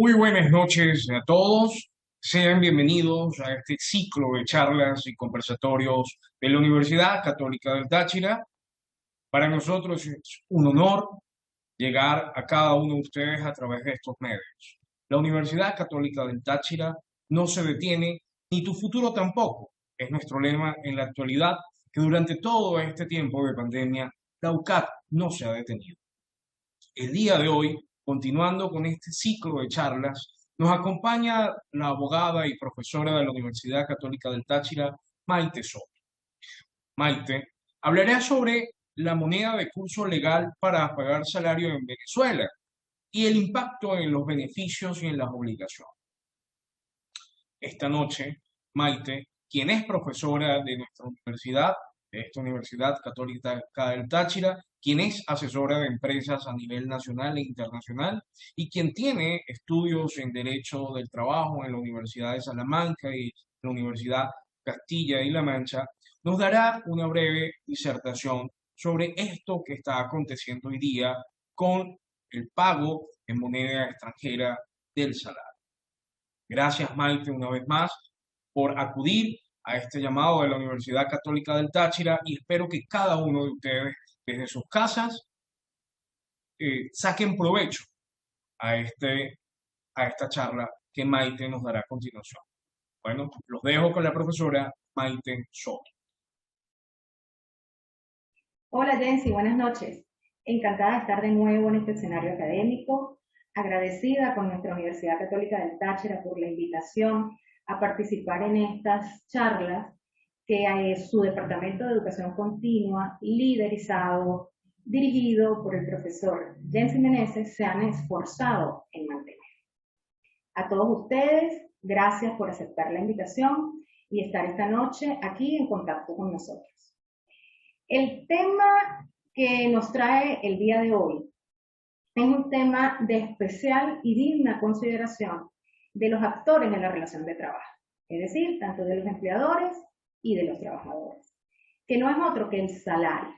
Muy buenas noches a todos. Sean bienvenidos a este ciclo de charlas y conversatorios de la Universidad Católica del Táchira. Para nosotros es un honor llegar a cada uno de ustedes a través de estos medios. La Universidad Católica del Táchira no se detiene, ni tu futuro tampoco. Es nuestro lema en la actualidad, que durante todo este tiempo de pandemia, la UCAT no se ha detenido. El día de hoy, continuando con este ciclo de charlas, nos acompaña la abogada y profesora de la Universidad Católica del Táchira, Maite Soto. Maite hablará sobre la moneda de curso legal para pagar salario en Venezuela y el impacto en los beneficios y en las obligaciones. Esta noche, Maite, quien es profesora de nuestra universidad, de esta Universidad Católica del Táchira, quien es asesora de empresas a nivel nacional e internacional y quien tiene estudios en Derecho del Trabajo en la Universidad de Salamanca y la Universidad Castilla y La Mancha, nos dará una breve disertación sobre esto que está aconteciendo hoy día con el pago en moneda extranjera del salario. Gracias, Maite, una vez más por acudir a este llamado de la Universidad Católica del Táchira y espero que cada uno de ustedes desde sus casas saquen provecho a, a esta charla que Maite nos dará a continuación. Bueno, los dejo con la profesora Maite Soto. Hola Jensi, buenas noches. Encantada de estar de nuevo en este escenario académico, agradecida con nuestra Universidad Católica del Táchira por la invitación a participar en estas charlas que su Departamento de Educación Continua, liderizado, dirigido por el profesor Jensi Meneses, se han esforzado en mantener. A todos ustedes, gracias por aceptar la invitación y estar esta noche aquí en contacto con nosotros. El tema que nos trae el día de hoy es un tema de especial y digna consideración de los actores de la relación de trabajo, es decir, tanto de los empleadores y de los trabajadores, que no es otro que el salario.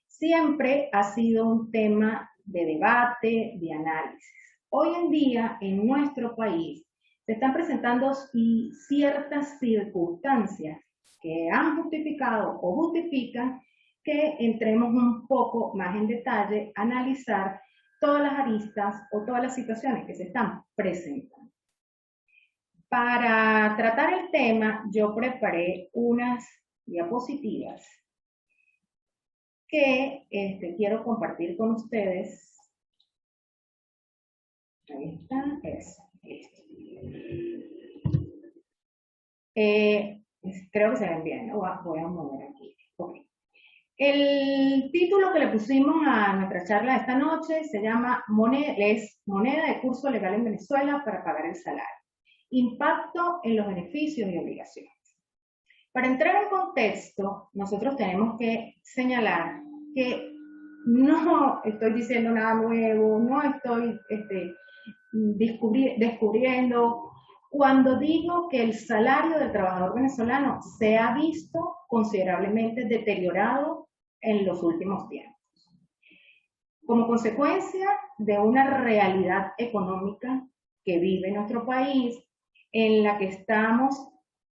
Siempre ha sido un tema de debate, de análisis. Hoy en día, en nuestro país, se están presentando ciertas circunstancias que han justificado o justifican que entremos un poco más en detalle a analizar todas las aristas o todas las situaciones que se están presentando. Para tratar el tema, yo preparé unas diapositivas que quiero compartir con ustedes. Ahí está, creo que se ven bien, ¿no? Voy a mover aquí. Okay. El título que le pusimos a nuestra charla de esta noche se llama Moneda de curso legal en Venezuela para pagar el salario. Impacto en los beneficios y obligaciones. Para entrar en contexto, nosotros tenemos que señalar que no estoy diciendo nada nuevo, no estoy descubriendo cuando digo que el salario del trabajador venezolano se ha visto considerablemente deteriorado en los últimos tiempos. Como consecuencia de una realidad económica que vive nuestro país, en la que estamos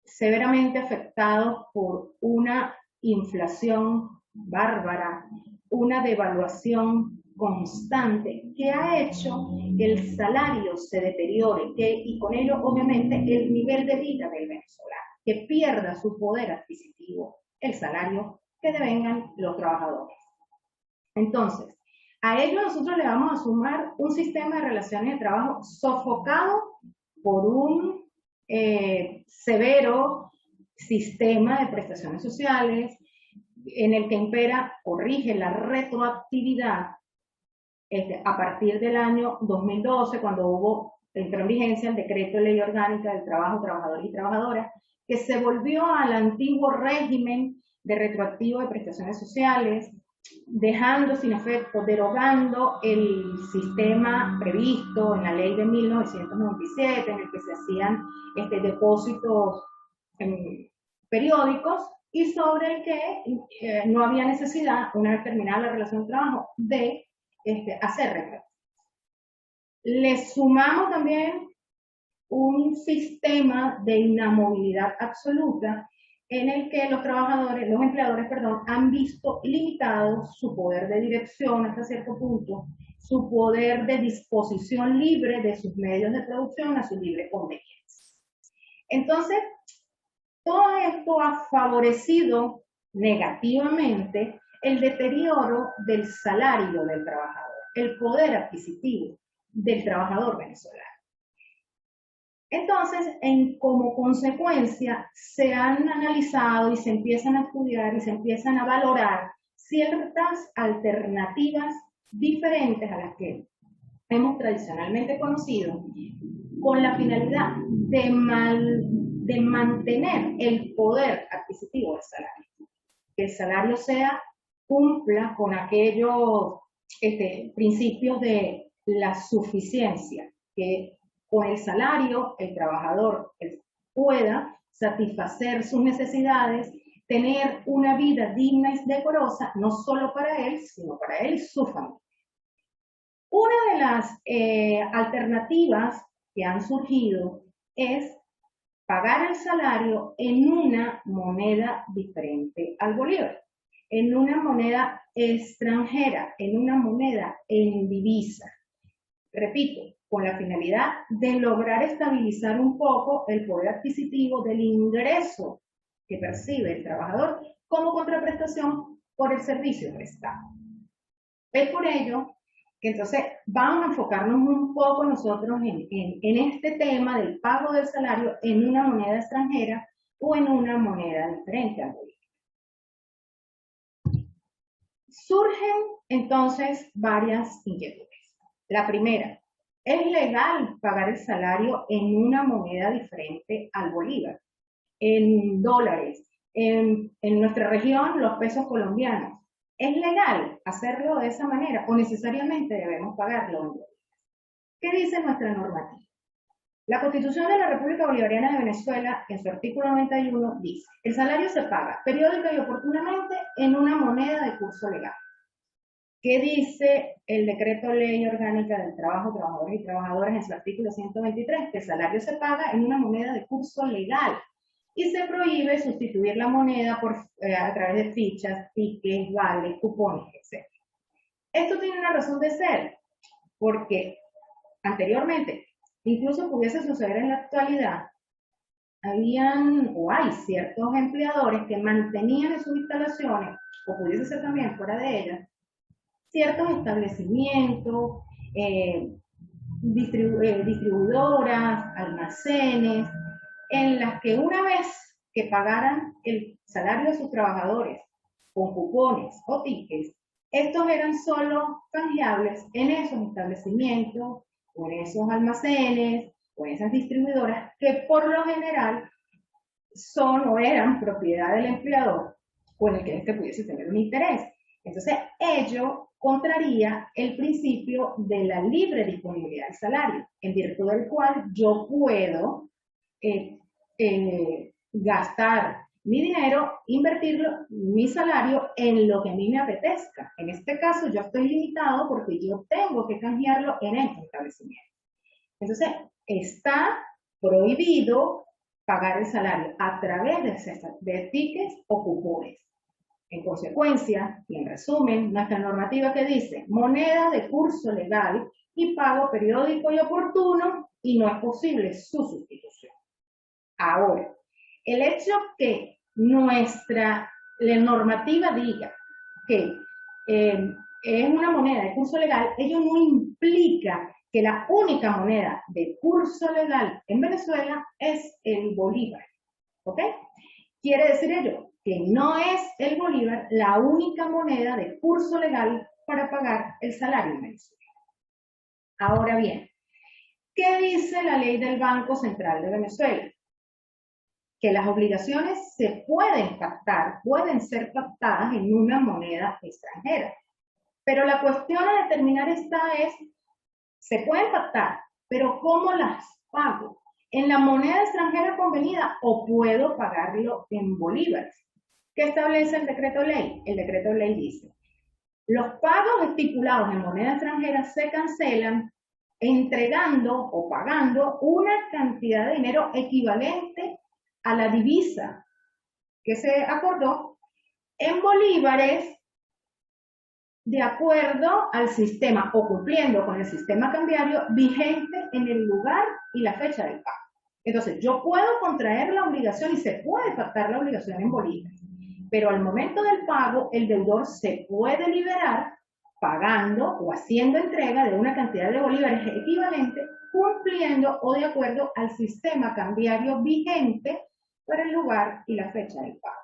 severamente afectados por una inflación bárbara, una devaluación constante que ha hecho que el salario se deteriore y con ello obviamente el nivel de vida del venezolano, que pierda su poder adquisitivo, el salario que devengan los trabajadores. Entonces, a ello nosotros le vamos a sumar un sistema de relaciones de trabajo sofocado por un severo sistema de prestaciones sociales en el que impera o rige la retroactividad a partir del año 2012, cuando entró en vigencia el decreto de ley orgánica del trabajo, trabajadores y trabajadoras, que se volvió al antiguo régimen de retroactivo de prestaciones sociales, dejando sin efecto, derogando el sistema previsto en la ley de 1997, en el que se hacían depósitos periódicos y sobre el que no había necesidad, una vez terminada la relación de trabajo, de hacer retratos. Le sumamos también un sistema de inamovilidad absoluta en el que los empleadores, perdón, han visto limitado su poder de dirección hasta cierto punto, su poder de disposición libre de sus medios de producción a su libre conveniencia. Entonces, todo esto ha favorecido negativamente el deterioro del salario del trabajador, el poder adquisitivo del trabajador venezolano. Entonces, como consecuencia, se han analizado y se empiezan a estudiar y se empiezan a valorar ciertas alternativas diferentes a las que hemos tradicionalmente conocido, con la finalidad de mantener el poder adquisitivo del salario. Que el salario cumpla con aquellos principios de la suficiencia, que con el salario el trabajador pueda satisfacer sus necesidades, tener una vida digna y decorosa, no solo para él, sino para él y su familia. Una de las alternativas que han surgido es pagar el salario en una moneda diferente al bolívar, en una moneda extranjera, en una moneda en divisa. Repito, con la finalidad de lograr estabilizar un poco el poder adquisitivo del ingreso que percibe el trabajador como contraprestación por el servicio prestado. Es por ello que entonces vamos a enfocarnos un poco nosotros en este tema del pago del salario en una moneda extranjera o en una moneda diferente al bolívar. Surgen entonces varias inquietudes. La primera, ¿es legal pagar el salario en una moneda diferente al bolívar? En dólares, en nuestra región los pesos colombianos. ¿Es legal hacerlo de esa manera o necesariamente debemos pagarlo en dólares? ¿Qué dice nuestra normativa? La Constitución de la República Bolivariana de Venezuela, en su artículo 91, dice: el salario se paga periódica y oportunamente en una moneda de curso legal. ¿Qué dice el Decreto Ley Orgánica del Trabajo, Trabajadores y Trabajadoras en su artículo 123? Que el salario se paga en una moneda de curso legal y se prohíbe sustituir la moneda a través de fichas, tickets, vales, cupones, etc. Esto tiene una razón de ser, porque anteriormente, incluso pudiese suceder en la actualidad, habían o hay ciertos empleadores que mantenían en sus instalaciones, o pudiese ser también fuera de ellas, ciertos establecimientos, distribuidoras, almacenes, en las que una vez que pagaran el salario de sus trabajadores con cupones o tickets, estos eran solo canjeables en esos establecimientos, o en esos almacenes, o en esas distribuidoras, que por lo general son o eran propiedad del empleador, con el que éste pudiese tener un interés. Entonces, ello contraría el principio de la libre disponibilidad del salario, en virtud del cual yo puedo gastar mi dinero, invertirlo, mi salario, en lo que a mí me apetezca. En este caso, yo estoy limitado porque yo tengo que canjearlo en este establecimiento. Entonces, está prohibido pagar el salario a través de tickets o cupones. En consecuencia, y en resumen, nuestra normativa que dice moneda de curso legal y pago periódico y oportuno, y no es posible su sustitución. Ahora, el hecho que la normativa diga que es una moneda de curso legal, ello no implica que la única moneda de curso legal en Venezuela es el bolívar. ¿Ok? Quiere decir ello que no es el bolívar la única moneda de curso legal para pagar el salario en Venezuela. Ahora bien, ¿qué dice la ley del Banco Central de Venezuela? Que las obligaciones se pueden pactar, pueden ser pactadas en una moneda extranjera. Pero la cuestión a determinar esta es, se pueden pactar, pero ¿cómo las pago? ¿En la moneda extranjera convenida o puedo pagarlo en bolívares? ¿Qué establece el decreto ley? El decreto ley dice: los pagos estipulados en moneda extranjera se cancelan entregando o pagando una cantidad de dinero equivalente a la divisa que se acordó en bolívares de acuerdo al sistema o cumpliendo con el sistema cambiario vigente en el lugar y la fecha del pago. Entonces, yo puedo contraer la obligación y se puede pactar la obligación en bolívares, pero al momento del pago, el deudor se puede liberar pagando o haciendo entrega de una cantidad de bolívares equivalente, cumpliendo o de acuerdo al sistema cambiario vigente para el lugar y la fecha del pago.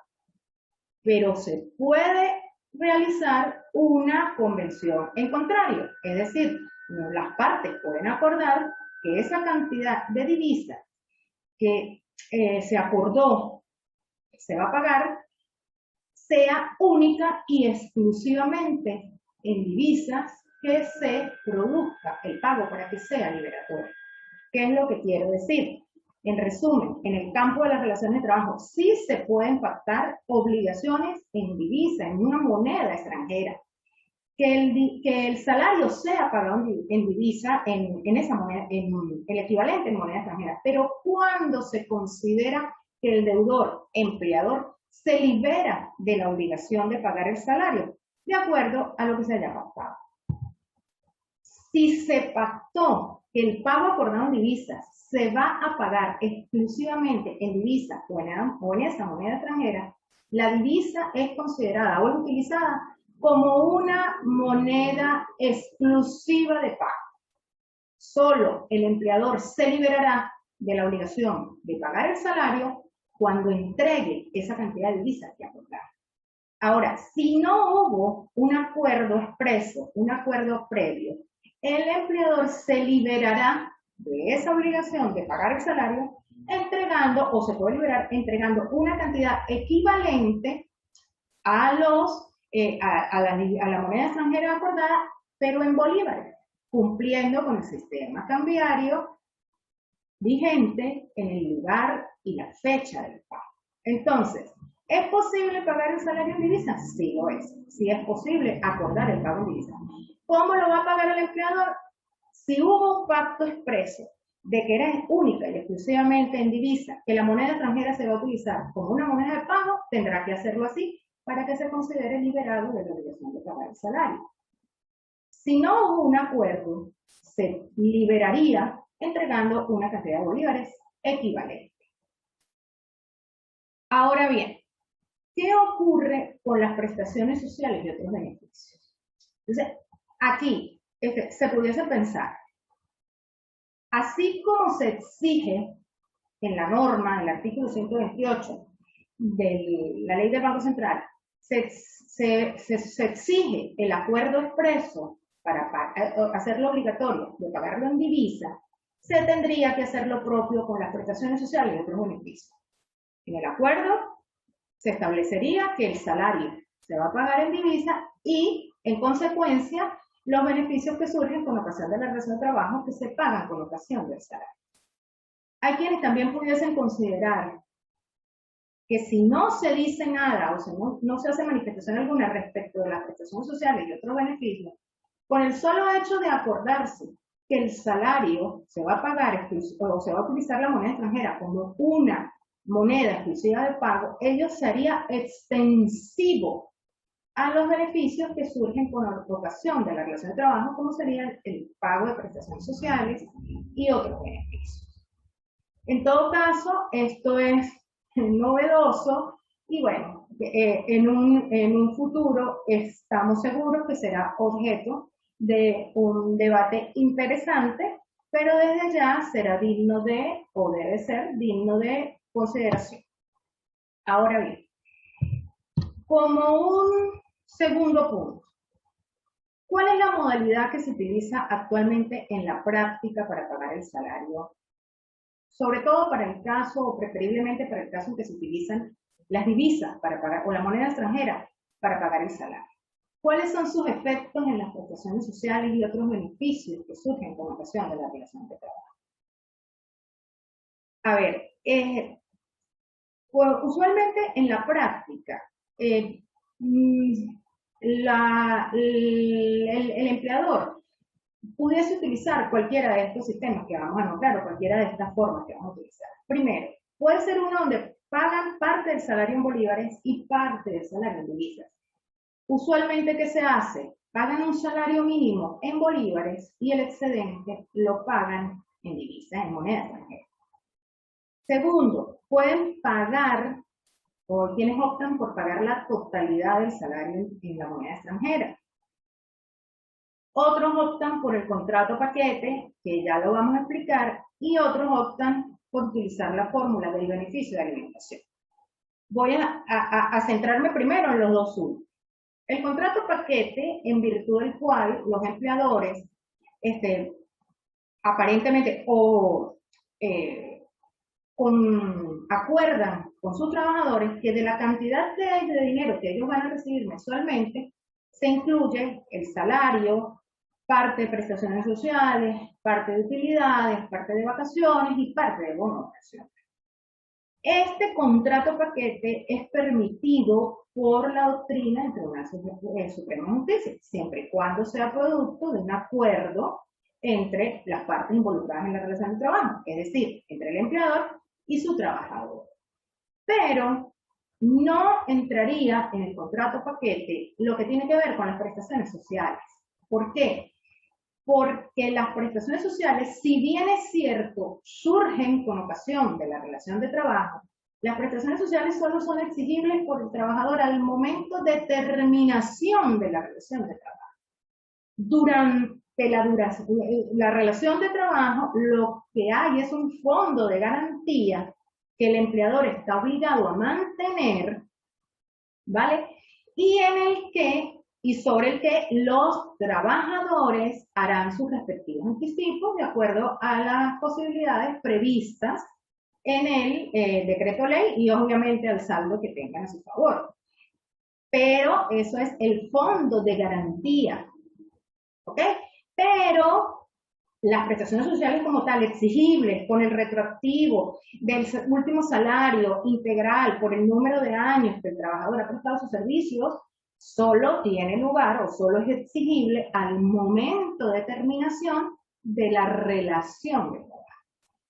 Pero se puede realizar una convención en contrario, es decir, las partes pueden acordar que esa cantidad de divisa que se acordó se va a pagar sea única y exclusivamente en divisas que se produzca el pago para que sea liberatorio. ¿Qué es lo que quiero decir? En resumen, en el campo de las relaciones de trabajo sí se pueden pactar obligaciones en divisa, en una moneda extranjera. Que el salario sea pagado en divisa, en esa moneda, en el equivalente en moneda extranjera. Pero cuando se considera que el deudor, empleador, se libera de la obligación de pagar el salario, de acuerdo a lo que se haya pactado. Si se pactó que el pago acordado en divisas se va a pagar exclusivamente en divisa o en esa moneda extranjera, la divisa es considerada o es utilizada como una moneda exclusiva de pago. Solo el empleador se liberará de la obligación de pagar el salario cuando entregue esa cantidad de divisas que acordaron. Ahora, si no hubo un acuerdo expreso, un acuerdo previo, el empleador se liberará de esa obligación de pagar el salario entregando, o se puede liberar entregando una cantidad equivalente a la moneda extranjera acordada, pero en bolívares, cumpliendo con el sistema cambiario vigente en el lugar y la fecha del pago. Entonces, ¿es posible pagar el salario en divisas? Sí lo es. Sí es posible acordar el pago en divisas. ¿Cómo lo va a pagar el empleador? Si hubo un pacto expreso de que era única y exclusivamente en divisa, que la moneda extranjera se va a utilizar como una moneda de pago, tendrá que hacerlo así para que se considere liberado de la obligación de pagar el salario. Si no hubo un acuerdo, se liberaría entregando una cantidad de bolívares equivalente. Ahora bien, ¿qué ocurre con las prestaciones sociales y otros beneficios? Entonces, aquí se pudiese pensar, así como se exige en la norma, en el artículo 128 de la ley del Banco Central, se exige el acuerdo expreso para hacerlo obligatorio de pagarlo en divisa, se tendría que hacer lo propio con las prestaciones sociales y otros beneficios. En el acuerdo se establecería que el salario se va a pagar en divisa y, en consecuencia, los beneficios que surgen con ocasión de la relación de trabajo que se pagan con ocasión del salario. Hay quienes también pudiesen considerar que si no se dice nada o si no se hace manifestación alguna respecto de las prestaciones sociales y otros beneficios, con el solo hecho de acordarse que el salario se va a pagar o se va a utilizar la moneda extranjera como una moneda exclusiva de pago, ello sería extensivo a los beneficios que surgen con la ocasión de la relación de trabajo, como sería el pago de prestaciones sociales y otros beneficios. En todo caso, esto es novedoso y bueno, en un futuro estamos seguros que será objeto de un debate interesante, pero desde ya será digno de, o debe ser digno de consideración. Ahora bien, como un segundo punto, ¿cuál es la modalidad que se utiliza actualmente en la práctica para pagar el salario? Sobre todo para el caso, o preferiblemente para el caso en que se utilizan las divisas para pagar, o la moneda extranjera para pagar el salario. ¿Cuáles son sus efectos en las prestaciones sociales y otros beneficios que surgen con ocasión de la relación de trabajo? A ver, pues, usualmente en la práctica, el empleador pudiese utilizar cualquiera de estos sistemas que vamos a nombrar o cualquiera de estas formas que vamos a utilizar. Primero, puede ser uno donde pagan parte del salario en bolívares y parte del salario en divisas. Usualmente, ¿qué se hace? Pagan un salario mínimo en bolívares y el excedente lo pagan en divisas, en moneda extranjera. Segundo, pueden pagar, o quienes optan por pagar la totalidad del salario en la moneda extranjera. Otros optan por el contrato paquete, que ya lo vamos a explicar, y otros optan por utilizar la fórmula del beneficio de alimentación. Voy a centrarme primero en los dos últimos. El contrato paquete, en virtud del cual los empleadores aparentemente acuerdan con sus trabajadores que de la cantidad de dinero que ellos van a recibir mensualmente, se incluye el salario, parte de prestaciones sociales, parte de utilidades, parte de vacaciones y parte de bono de vacaciones. Este contrato paquete es permitido por la doctrina del Tribunal Supremo de Justicia, siempre y cuando sea producto de un acuerdo entre las partes involucradas en la relación de trabajo, es decir, entre el empleador y su trabajador. Pero no entraría en el contrato paquete lo que tiene que ver con las prestaciones sociales. ¿Por qué? Porque las prestaciones sociales, si bien es cierto, surgen con ocasión de la relación de trabajo, las prestaciones sociales solo son exigibles por el trabajador al momento de terminación de la relación de trabajo. Durante la relación de trabajo, lo que hay es un fondo de garantía que el empleador está obligado a mantener, ¿vale? Y sobre el que los trabajadores harán sus respectivos anticipos de acuerdo a las posibilidades previstas en el decreto ley y obviamente al saldo que tengan a su favor. Pero eso es el fondo de garantía, ¿ok? Pero las prestaciones sociales como tal, exigibles con el retroactivo del último salario integral por el número de años que el trabajador ha prestado sus servicios, solo tiene lugar o solo es exigible al momento de terminación de la relación de trabajo.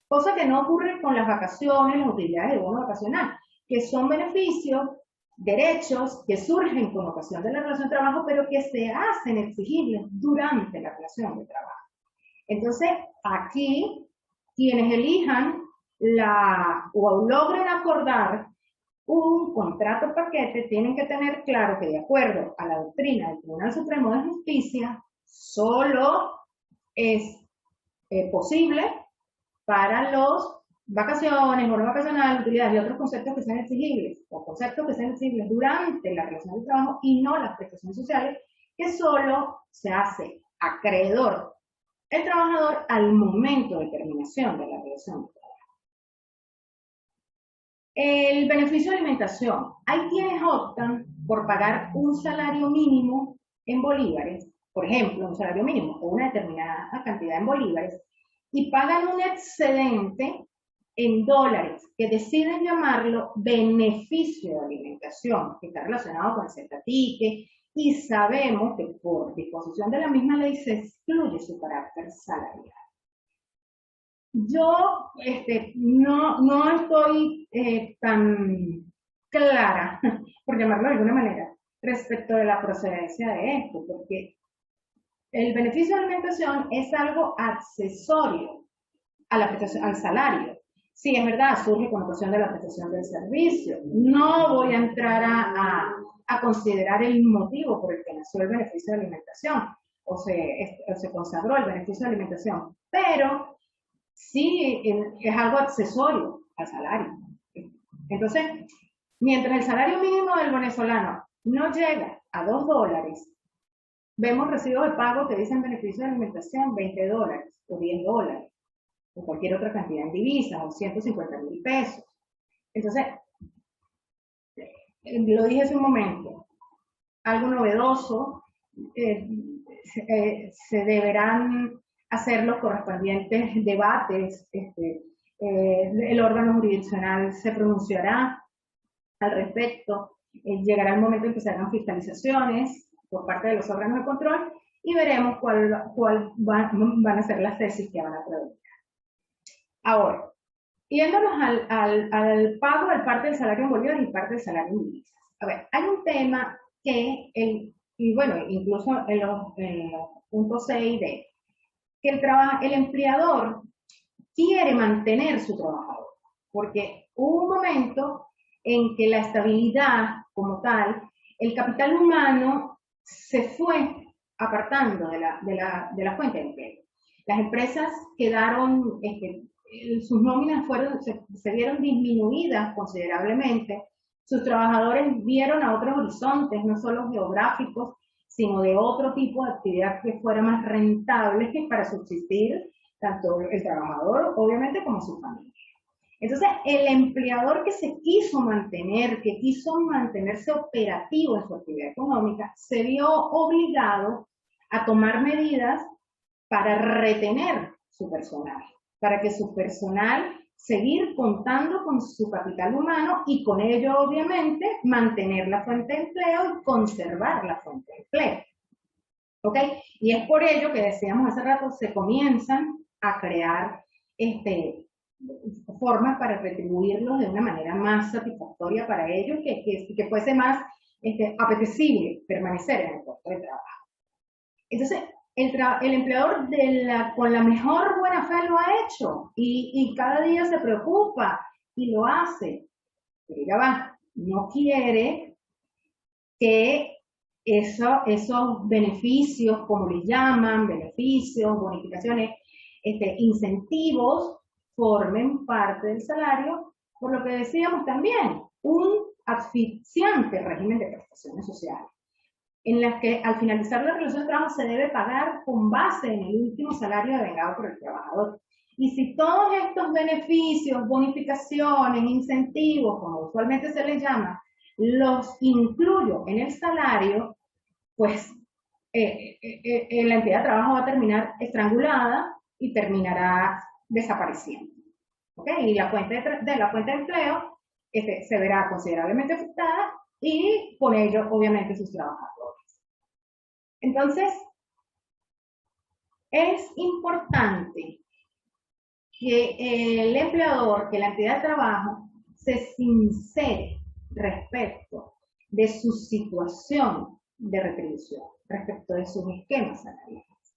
Cosa que no ocurre con las vacaciones, las utilidades de bono vacacional, que son beneficios, derechos que surgen con ocasión de la relación de trabajo, pero que se hacen exigibles durante la relación de trabajo. Entonces, aquí, quienes elijan o logren acordar un contrato paquete, tienen que tener claro que de acuerdo a la doctrina del Tribunal Supremo de Justicia, solo es posible para los vacaciones, bono vacacional, utilidades y otros conceptos que sean exigibles, o conceptos que sean exigibles durante la relación de trabajo y no las prestaciones sociales, que solo se hace acreedor el trabajador al momento de terminación de la relación de trabajo. El beneficio de alimentación. Hay quienes optan por pagar un salario mínimo en bolívares, por ejemplo, un salario mínimo o una determinada cantidad en bolívares, y pagan un excedente en dólares, que deciden llamarlo beneficio de alimentación, que está relacionado con el Z-Tique, y sabemos que por disposición de la misma ley se excluye su carácter salarial. Yo no estoy tan clara, por llamarlo de alguna manera, respecto de la procedencia de esto, porque el beneficio de alimentación es algo accesorio a la prestación, al salario. Sí, es verdad, surge con ocasión de la prestación del servicio. No voy a entrar a considerar el motivo por el que nació el beneficio de alimentación o se consagró el beneficio de alimentación, pero sí es algo accesorio al salario. Entonces, mientras el salario mínimo del venezolano no llega a $2, vemos recibos de pago que dicen beneficio de alimentación $20 o $10 o cualquier otra cantidad en divisas o 150.000 pesos. Entonces, lo dije hace un momento, algo novedoso, se deberán hacer los correspondientes debates, el órgano jurisdiccional se pronunciará al respecto, llegará el momento en que se hagan fiscalizaciones por parte de los órganos de control y veremos cuál van a ser las tesis que van a presentar. Ahora, yéndonos al pago de parte del salario en bolívares y parte del salario en divisas. A ver, hay un tema que, y bueno, incluso en los puntos C y D, que el empleador quiere mantener su trabajador, porque hubo un momento en que la estabilidad como tal, el capital humano se fue apartando de la fuente de empleo. Las empresas quedaron, sus nóminas se vieron disminuidas considerablemente, sus trabajadores vieron a otros horizontes, no solo geográficos, sino de otro tipo de actividad que fuera más rentable para subsistir tanto el trabajador, obviamente, como su familia. Entonces, el empleador que se quiso mantener, que quiso mantenerse operativo en su actividad económica, se vio obligado a tomar medidas para retener su personal, para que su personal seguir contando con su capital humano y con ello, obviamente, mantener la fuente de empleo y conservar la fuente de empleo. ¿Ok? Y es por ello que decíamos hace rato, se comienzan a crear formas para retribuirlos de una manera más satisfactoria para ellos, que fuese más apetecible permanecer en el puesto de trabajo. Entonces, el empleador con la mejor buena fe lo ha hecho y cada día se preocupa y lo hace. Pero ya va, no quiere que esos beneficios, como les llaman, beneficios, bonificaciones, incentivos, formen parte del salario, por lo que decíamos también, un asfixiante régimen de prestaciones sociales, en las que al finalizar la relación de trabajo se debe pagar con base en el último salario devengado por el trabajador. Y si todos estos beneficios, bonificaciones, incentivos, como usualmente se les llama, los incluyo en el salario, pues la entidad de trabajo va a terminar estrangulada y terminará desapareciendo. ¿Okay? Y la fuente de empleo se verá considerablemente afectada y con ello, obviamente, sus trabajadores. Entonces, es importante que el empleador, que la entidad de trabajo, se sincere respecto de su situación de retribución, respecto de sus esquemas salariales.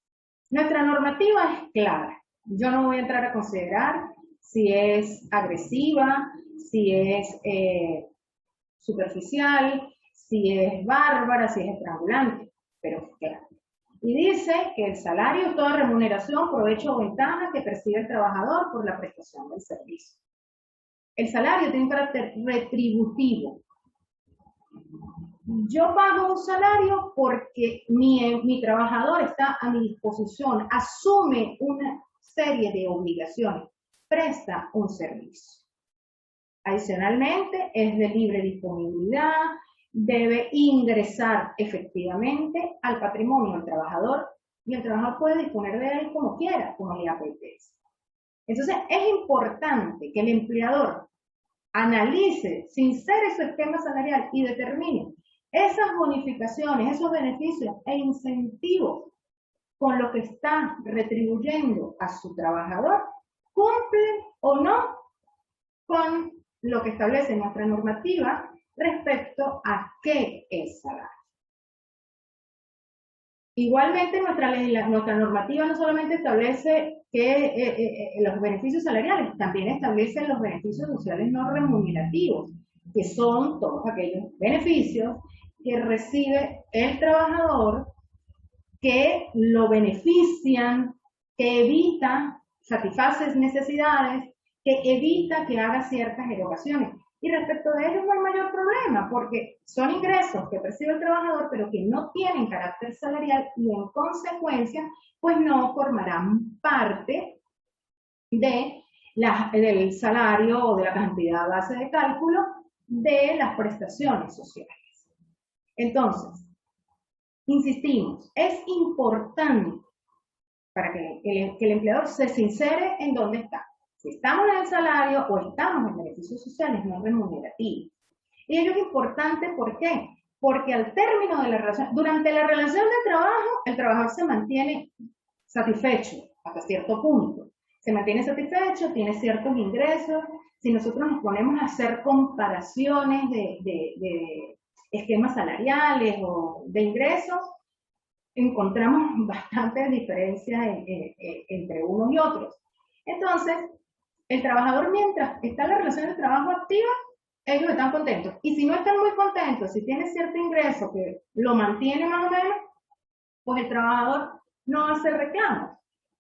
Nuestra normativa es clara. Yo no voy a entrar a considerar si es agresiva, si es superficial, si es bárbara, si es estrangulante, pero es clara. Y dice que el salario es toda remuneración, provecho o ventaja que percibe el trabajador por la prestación del servicio. El salario tiene un carácter retributivo. Yo pago un salario porque mi trabajador está a mi disposición, asume una serie de obligaciones, presta un servicio. Adicionalmente, es de libre disponibilidad, debe ingresar efectivamente al patrimonio del trabajador y el trabajador puede disponer de él como quiera, como le apetece. Entonces, es importante que el empleador analice, sincere su esquema salarial y determine esas bonificaciones, esos beneficios e incentivos con lo que está retribuyendo a su trabajador, cumplen o no con lo que establece nuestra normativa respecto a qué es salario. Igualmente, nuestra normativa no solamente establece los beneficios salariales, también establece los beneficios sociales no remunerativos, que son todos aquellos beneficios que recibe el trabajador, que lo benefician, que evita, satisface necesidades, que evita que haga ciertas erogaciones. Y respecto de ellos no hay mayor problema, porque son ingresos que percibe el trabajador, pero que no tienen carácter salarial y en consecuencia, pues no formarán parte del salario o de la cantidad base de cálculo de las prestaciones sociales. Entonces, insistimos, es importante para que el empleador se sincere en dónde está. Si estamos en el salario o estamos en beneficios sociales no remunerativos. Y ello es importante, ¿por qué? porque al término de la relación, durante la relación de trabajo, el trabajador se mantiene satisfecho hasta cierto punto. Se mantiene satisfecho, tiene ciertos ingresos. Si nosotros nos ponemos a hacer comparaciones de esquemas salariales o de ingresos, encontramos bastantes diferencias entre unos y otros. Entonces, el trabajador, mientras está en la relación de trabajo activa, ellos están contentos. Y si no están muy contentos, si tiene cierto ingreso que lo mantiene más o menos, pues el trabajador no hace reclamos.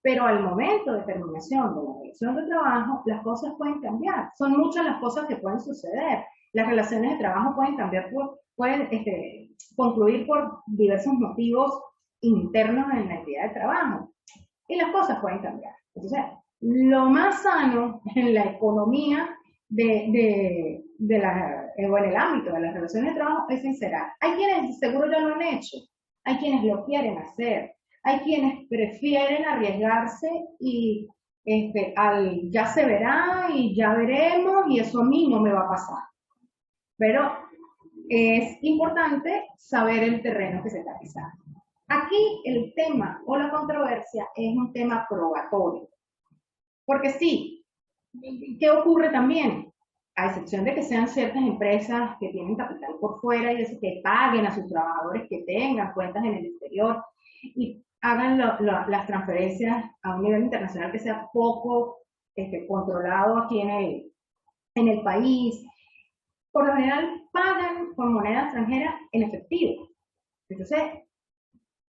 Pero al momento de terminación de la relación de trabajo, las cosas pueden cambiar. Son muchas las cosas que pueden suceder. Las relaciones de trabajo pueden cambiar, pueden concluir por diversos motivos internos en la entidad de trabajo. Y las cosas pueden cambiar. Entonces, lo más sano en la economía o en el ámbito de las relaciones de trabajo es sincerar. Hay quienes seguro ya lo han hecho, hay quienes lo quieren hacer, hay quienes prefieren arriesgarse y ya se verá y ya veremos y eso a mí no me va a pasar. Pero es importante saber el terreno que se está pisando. Aquí el tema o la controversia es un tema probatorio. Porque sí, ¿qué ocurre también? A excepción de que sean ciertas empresas que tienen capital por fuera y eso, que paguen a sus trabajadores, que tengan cuentas en el exterior y hagan las transferencias a un nivel internacional que sea poco controlado aquí en el país. Por lo general pagan con moneda extranjera en efectivo. Entonces,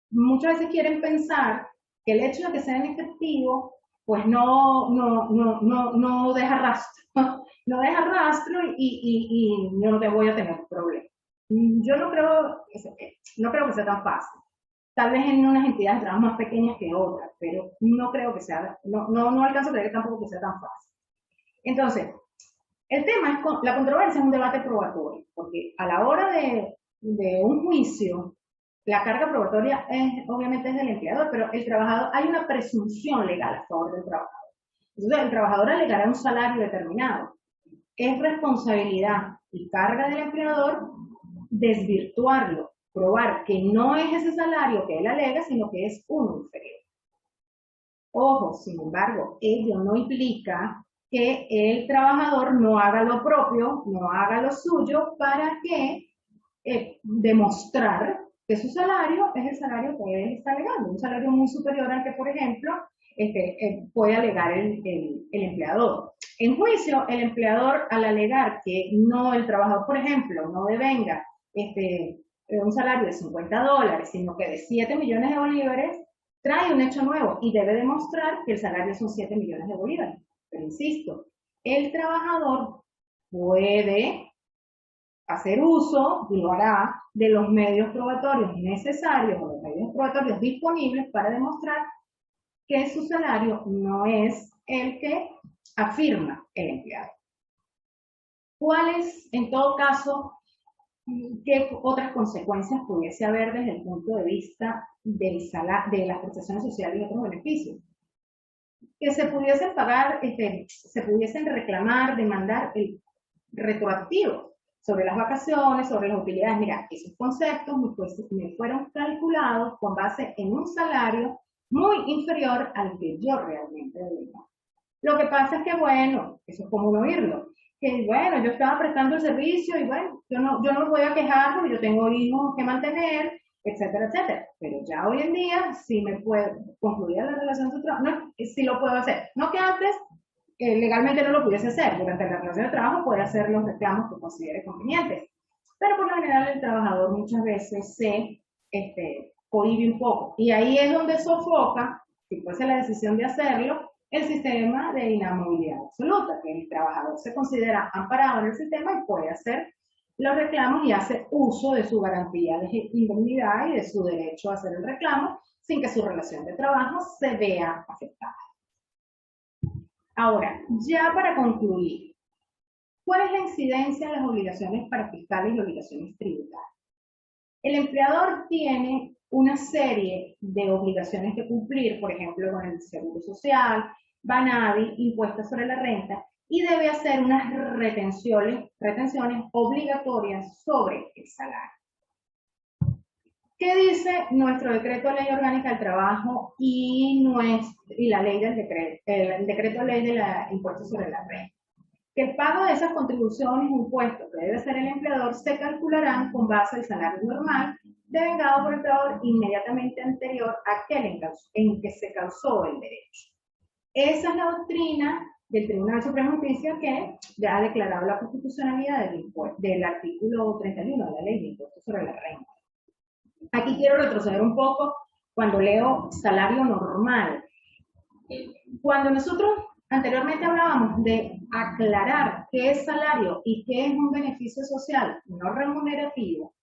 muchas veces quieren pensar que el hecho de que sea en efectivo pues no deja rastro, no deja rastro y no te voy a tener problemas. Yo no creo que sea tan fácil. Tal vez en unas entidades de trabajo más pequeñas que otras, pero no creo que sea, no alcanzo a creer tampoco que sea tan fácil. Entonces, el tema es, la controversia es un debate probatorio, porque a la hora de un juicio, la carga probatoria obviamente es del empleador, pero el trabajador, hay una presunción legal a favor del trabajador. Entonces, el trabajador alegará un salario determinado. Es responsabilidad y carga del empleador desvirtuarlo, probar que no es ese salario que él alega, sino que es uno inferior. Ojo, sin embargo, ello no implica que el trabajador no haga lo propio, no haga lo suyo para que demostrar que su salario es el salario que él está alegando, un salario muy superior al que, por ejemplo, puede alegar el empleador. En juicio, el empleador, al alegar que no, el trabajador, por ejemplo, no devenga un salario de $50, sino que de 7 millones de bolívares, trae un hecho nuevo y debe demostrar que el salario son 7 millones de bolívares. Pero insisto, el trabajador puede hacer uso, y lo hará, de los medios probatorios necesarios o los medios probatorios disponibles para demostrar que su salario no es el que afirma el empleado. ¿Cuáles, en todo caso, qué otras consecuencias pudiese haber desde el punto de vista de las prestaciones sociales y otros beneficios? Que se pudiesen pagar, se pudiesen reclamar, demandar el retroactivo sobre las vacaciones, sobre las utilidades. Mira, esos conceptos me fueron calculados con base en un salario muy inferior al que yo realmente debía. Lo que pasa es que, bueno, eso es común oírlo, que bueno, yo estaba prestando el servicio y bueno, yo no me voy a quejar porque yo tengo hijos que mantener, etcétera, etcétera. Pero ya hoy en día sí me puedo concluir la relación de trabajo, no, sí lo puedo hacer. No que antes legalmente no lo pudiese hacer, durante la relación de trabajo puede hacer los reclamos que considere convenientes. Pero por lo general el trabajador muchas veces se cohíbe un poco. Y ahí es donde sofoca, si fuese la decisión de hacerlo, el sistema de inamovilidad absoluta, que el trabajador se considera amparado en el sistema y puede hacer los reclamos y hace uso de su garantía de indemnidad y de su derecho a hacer el reclamo sin que su relación de trabajo se vea afectada. Ahora, ya para concluir, ¿cuál es la incidencia de las obligaciones parafiscales y obligaciones tributarias? El empleador tiene una serie de obligaciones que cumplir, por ejemplo, con el Seguro Social, Banavi, impuestos sobre la renta, y debe hacer unas retenciones obligatorias sobre el salario. ¿Qué dice nuestro decreto de ley orgánica del trabajo y la ley del decreto, el decreto de ley del impuesto sobre la renta? Que el pago de esas contribuciones e impuestos que debe hacer el empleador se calcularán con base al salario normal devengado por el empleador inmediatamente anterior a aquel en que se causó el derecho. Esa es la doctrina del Tribunal Supremo de Justicia que ya ha declarado la constitucionalidad del artículo 31 de la ley de impuestos sobre la renta. Aquí quiero retroceder un poco cuando leo salario normal. Cuando nosotros anteriormente hablábamos de aclarar qué es salario y qué es un beneficio social no remunerativo,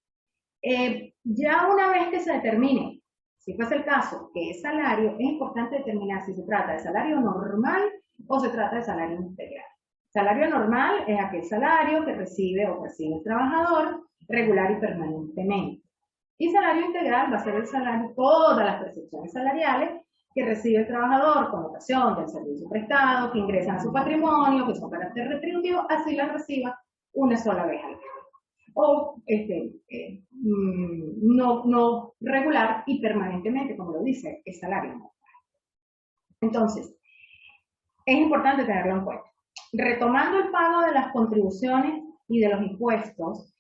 ya una vez que se determine, si fuese el caso, que es salario, es importante determinar si se trata de salario normal o se trata de salario integral. Salario normal es aquel salario que recibe o percibe el trabajador regular y permanentemente. Y salario integral va a ser el salario, todas las percepciones salariales que recibe el trabajador con ocasión del servicio prestado, que ingresan a su patrimonio, que son carácter retributivo, así las reciba una sola vez al año. O no regular y permanentemente, como lo dice el salario normal. Entonces, es importante tenerlo en cuenta. Retomando el pago de las contribuciones y de los impuestos,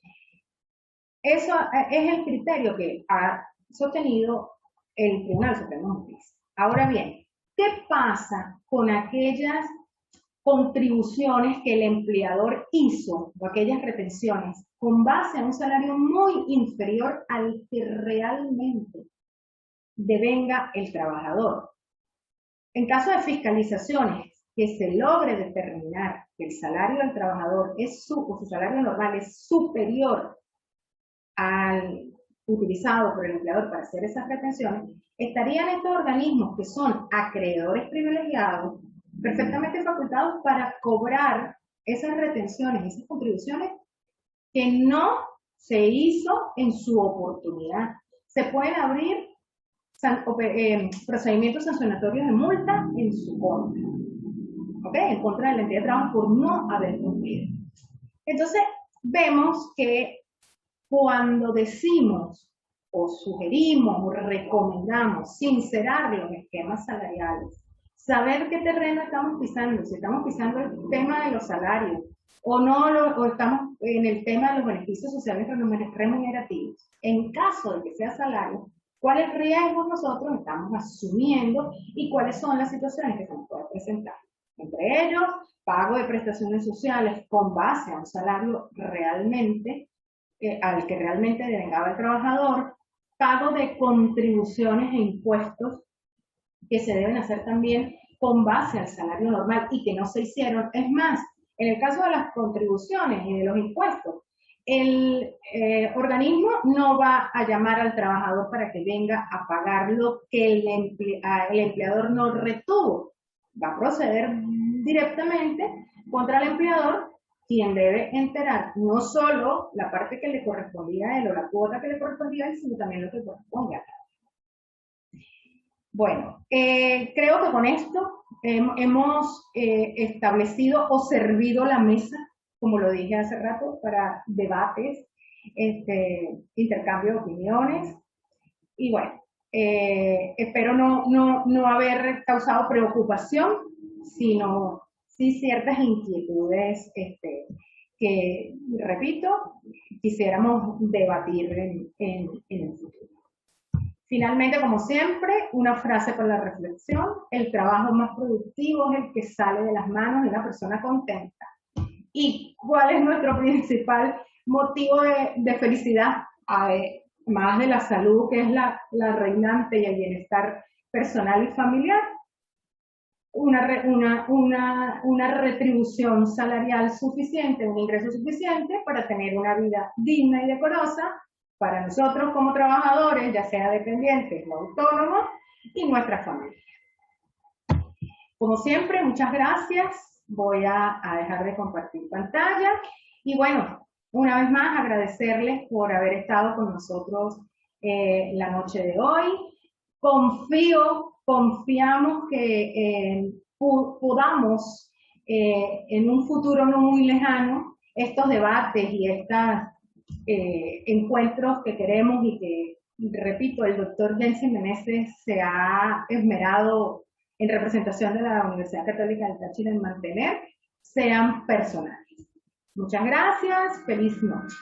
eso es el criterio que ha sostenido el Tribunal Supremo de Justicia. Ahora bien, ¿qué pasa con aquellas contribuciones que el empleador hizo o aquellas retenciones con base a un salario muy inferior al que realmente devenga el trabajador? En caso de fiscalizaciones que se logre determinar que el salario del trabajador o su salario normal es superior al utilizado por el empleador para hacer esas retenciones, estarían estos organismos que son acreedores privilegiados perfectamente facultados para cobrar esas retenciones, esas contribuciones que no se hizo en su oportunidad. Se pueden abrir procedimientos sancionatorios de multa en su contra, ¿okay? En contra de la entidad de trabajo por no haber cumplido. Entonces, vemos que cuando decimos o sugerimos o recomendamos sincerar los esquemas salariales, saber qué terreno estamos pisando, si estamos pisando el tema de los salarios o no, o estamos en el tema de los beneficios sociales remunerativos, en caso de que sea salario, cuáles riesgos nosotros estamos asumiendo y cuáles son las situaciones que se nos pueden presentar. Entre ellos, pago de prestaciones sociales con base a un salario realmente al que realmente devengaba el trabajador, pago de contribuciones e impuestos que se deben hacer también con base al salario normal y que no se hicieron. Es más, en el caso de las contribuciones y de los impuestos, el organismo no va a llamar al trabajador para que venga a pagar lo que el empleador no retuvo. Va a proceder directamente contra el empleador, quien debe enterar no solo la parte que le correspondía a él o la cuota que le correspondía a él, sino también lo que corresponde a él. Bueno, creo que con esto hemos establecido o servido la mesa, como lo dije hace rato, para debates, intercambio de opiniones. Y bueno, espero no haber causado preocupación, sino sí ciertas inquietudes que, repito, quisiéramos debatir en el futuro. Finalmente, como siempre, una frase para la reflexión: el trabajo más productivo es el que sale de las manos de una persona contenta. ¿Y cuál es nuestro principal motivo de felicidad? Más de la salud, que es la reinante, y el bienestar personal y familiar, una retribución salarial suficiente, un ingreso suficiente para tener una vida digna y decorosa para nosotros como trabajadores, ya sea dependientes o autónomos, y nuestra familia. Como siempre, muchas gracias. Voy a dejar de compartir pantalla. Y bueno, una vez más agradecerles por haber estado con nosotros la noche de hoy. Confiamos que podamos en un futuro no muy lejano estos debates y estos encuentros que queremos y que repito, el doctor Jensen Meneses se ha esmerado en representación de la Universidad Católica del Táchira en mantener, sean personales. Muchas gracias, feliz noche.